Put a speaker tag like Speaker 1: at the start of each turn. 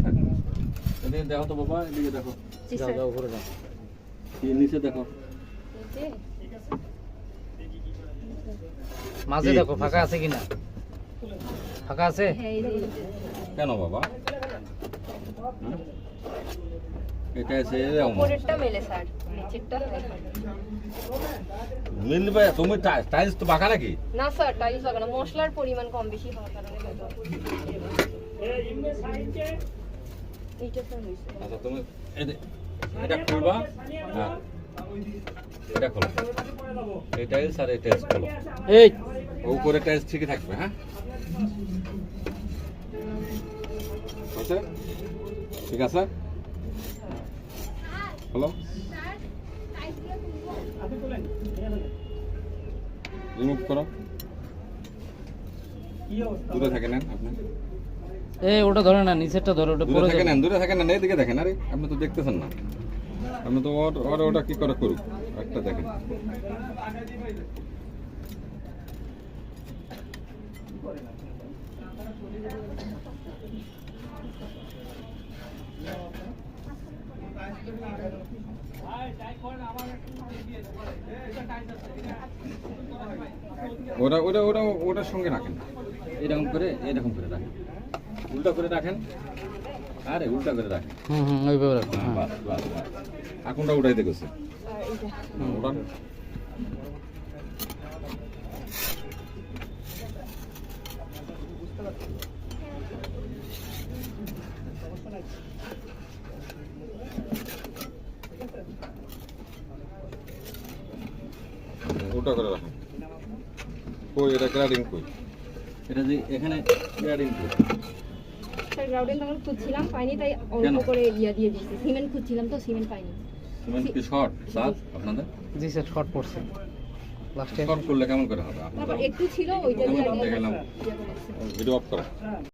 Speaker 1: থাকবে। এদিকে দেখো তো বাবা, এদিকে দেখো। যাও যাও উপরে যাও। এই নিচে দেখো।
Speaker 2: মাঝে দেখো ফাঁকা আছে কিনা। ফাঁকা আছে?
Speaker 1: কেন বাবা? এটা আছে
Speaker 3: উপরেরটা মেলে স্যার, নিচেরটা
Speaker 1: মিলবে। তুমি টাইলস তো বাঁকা নাকি?
Speaker 3: না স্যার, টাইলস লাগানো, মশলার পরিমাণ কম বেশি হওয়ার কারণে এইটা স্যার হইছে।
Speaker 1: আচ্ছা তুমি এটা খুলবা। হ্যাঁ এটা খোলো। এই টাইলস আর এই টাইলস খোলো।
Speaker 2: এই
Speaker 1: উপরে টাইলস ঠিকই থাকবে। হ্যাঁ আছে, ঠিক আছে। হ্যালো, রিমুভ করো। দূরে থাকে নেন আপনি,
Speaker 2: এই ওটা ধরে না, নিচেরটা ধরে, ওটা
Speaker 1: দূরে
Speaker 2: পড়ে
Speaker 1: থাকে
Speaker 2: যাবে।
Speaker 1: নেন, দূরে থাকে নেন। এইদিকে দেখেন। আরে আপনি তো দেখতেছেন না, আপনি তো ওটা কি করে করুক একটা দেখেন। ওটা ওটা ওটা ওটার সঙ্গে রাখেন, এরকম করে রাখেন, উল্টা করে রাখেন। আরে উল্টা করে রাখেন।
Speaker 2: ওইভাবে রাখো।
Speaker 1: হ্যাঁ, বাস বাস বাস। আগুনটা উঠাইতে গেছে ওটা। উল্টা করে রাখেন। কই এটা গ্রাডিং কই? এটা যে এখানে গ্রাডিং কই?
Speaker 3: স্যার গ্রাউন্ডে তখন খুঁজছিলাম, পাইনি, তাই অল্প করে ইয়া দিয়ে দিয়েছি। সিমেন্ট খুঁজছিলাম তো, সিমেন্ট পাইনি।
Speaker 1: সিমেন্ট কি শর্ট স্যার আপনাদের?
Speaker 2: জি স্যার, শর্ট পড়ছে লাস্টে।
Speaker 1: শর্ট করলে কেমন করে হবে?
Speaker 3: তারপর একটু ছিল, ওইটা দিয়ে
Speaker 1: দেখালাম। ভিডিও অফ করো।